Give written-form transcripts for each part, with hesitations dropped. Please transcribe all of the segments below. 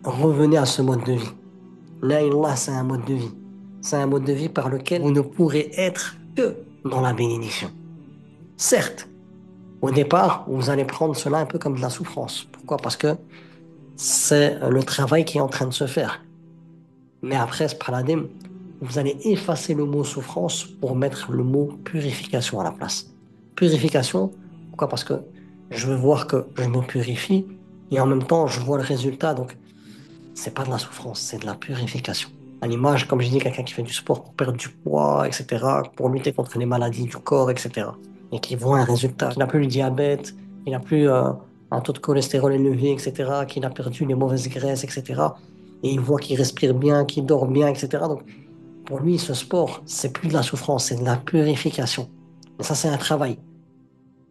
revenez à ce mode de vie. La ilaha, c'est un mode de vie. C'est un mode de vie par lequel vous ne pourrez être que dans la bénédiction. Certes, au départ, vous allez prendre cela un peu comme de la souffrance. Pourquoi? Parce que c'est le travail qui est en train de se faire. Mais après ce paradigme, vous allez effacer le mot souffrance pour mettre le mot purification à la place. Purification, pourquoi? Parce que je veux voir que je me purifie et en même temps, je vois le résultat. Donc, c'est pas de la souffrance, c'est de la purification. À l'image, comme je dis, quelqu'un qui fait du sport pour perdre du poids, etc., pour lutter contre les maladies du corps, etc., et qui voit un résultat, qui n'a plus le diabète, qui n'a plus un taux de cholestérol élevé, etc., qui a perdu les mauvaises graisses, etc., et il voit qu'il respire bien, qu'il dort bien, etc. Donc, pour lui, ce sport, c'est plus de la souffrance, c'est de la purification. Et ça, c'est un travail.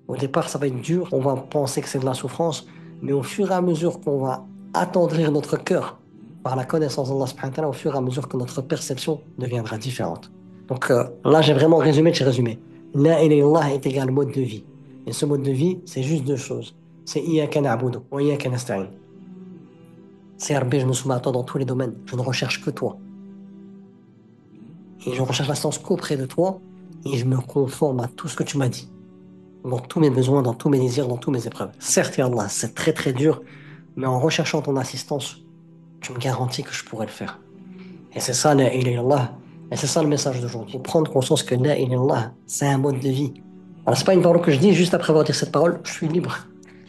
Au départ, ça va être dur, on va penser que c'est de la souffrance, mais au fur et à mesure qu'on va attendrir notre cœur par la connaissance d'Allah subhanahu wa ta'ala, au fur et à mesure que notre perception deviendra différente. Donc là, j'ai vraiment résumé, j'ai résumé. La ilaha illallah est égal mode de vie. Et ce mode de vie, c'est juste deux choses. C'est Iyaka na'budu wa Iyaka nasta'in. C'est Rabbi, je me soumets à toi dans tous les domaines. Je ne recherche que toi. Et je recherche l'assistance qu'auprès de toi. Et je me conforme à tout ce que tu m'as dit. Dans tous mes besoins, dans tous mes désirs, dans toutes mes épreuves. Certes, ya Allah, c'est très très dur, mais en recherchant ton assistance, tu me garantis que je pourrai le faire. Et c'est ça, la ilaha illallah. Et c'est ça le message d'aujourd'hui. Prendre conscience que la ilaha illallah, c'est un mode de vie. Alors, c'est pas une parole que je dis juste après avoir dit cette parole, je suis libre.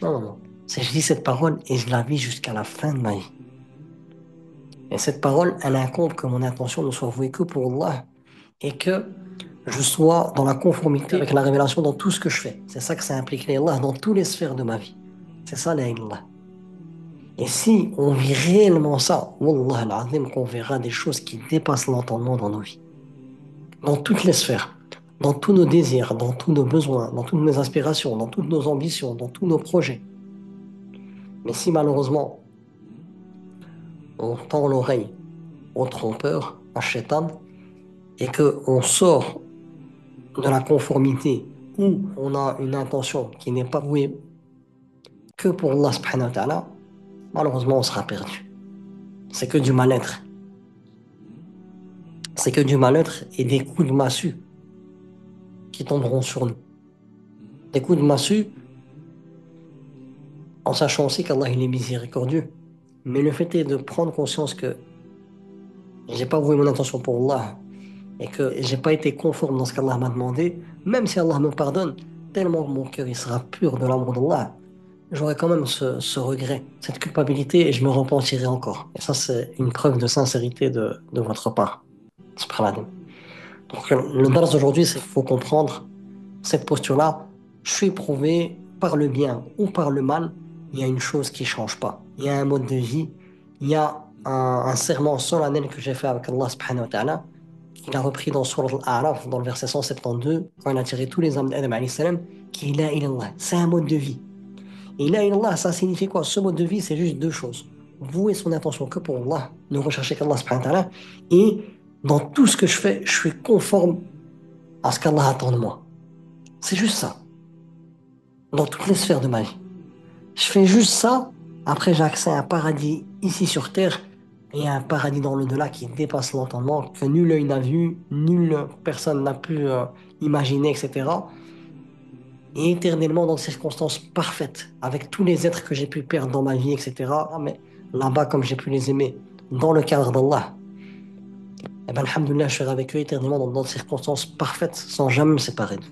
Non, non, non. C'est je dis cette parole et je la vis jusqu'à la fin de ma vie. Et cette parole, elle incombe que mon intention ne soit vouée que pour Allah et que je sois dans la conformité avec la révélation dans tout ce que je fais. C'est ça que ça implique la ilaha dans toutes les sphères de ma vie. C'est ça la ilaha. Et si on vit réellement ça, Wallah al-Azim, qu'on verra des choses qui dépassent l'entendement dans nos vies. Dans toutes les sphères, dans tous nos désirs, dans tous nos besoins, dans toutes nos aspirations, dans toutes nos ambitions, dans tous nos projets. Mais si malheureusement, on tend l'oreille au trompeur, à Shaitan, et qu'on sort de la conformité où on a une intention qui n'est pas vouée que pour Allah subhanahu wa ta'ala, malheureusement on sera perdu. C'est que du mal-être. C'est que du mal-être et des coups de massue qui tomberont sur nous. Des coups de massue en sachant aussi qu'Allah il est miséricordieux. Mais le fait est de prendre conscience que j'ai pas voué mon intention pour Allah et que j'ai pas été conforme dans ce qu'Allah m'a demandé, même si Allah me pardonne, tellement mon cœur il sera pur de l'amour d'Allah, j'aurai quand même ce regret, cette culpabilité et je me repentirai encore. Et ça, c'est une preuve de sincérité de votre part. Subhanallah. Donc, le dars d'aujourd'hui, c'est qu'il faut comprendre cette posture-là. Je suis éprouvé par le bien ou par le mal. Il y a une chose qui ne change pas. Il y a un mode de vie. Il y a un serment solennel que j'ai fait avec Allah subhanahu wa ta'ala, qu'il a repris dans Surah Al-A'raf, dans le verset 172, quand il a tiré tous les âmes d'Adam alayhi salam, qui est la ilallah. C'est un mode de vie. Et la ilallah, ça signifie quoi? Ce mode de vie, c'est juste deux choses. Vouer son attention que pour Allah, ne rechercher qu'Allah subhanahu wa ta'ala, et dans tout ce que je fais, je suis conforme à ce qu'Allah attend de moi. C'est juste ça. Dans toutes les sphères de ma vie. Je fais juste ça, après j'ai accès à un paradis ici sur Terre et à un paradis dans l'au-delà qui dépasse l'entendement, que nul œil n'a vu, nulle personne n'a pu imaginer, etc. Et éternellement dans des circonstances parfaites, avec tous les êtres que j'ai pu perdre dans ma vie, etc. Mais là-bas, comme j'ai pu les aimer, dans le cadre d'Allah, eh ben, alhamdoulilah, je serai avec eux éternellement dans des circonstances parfaites, sans jamais me séparer d'eux.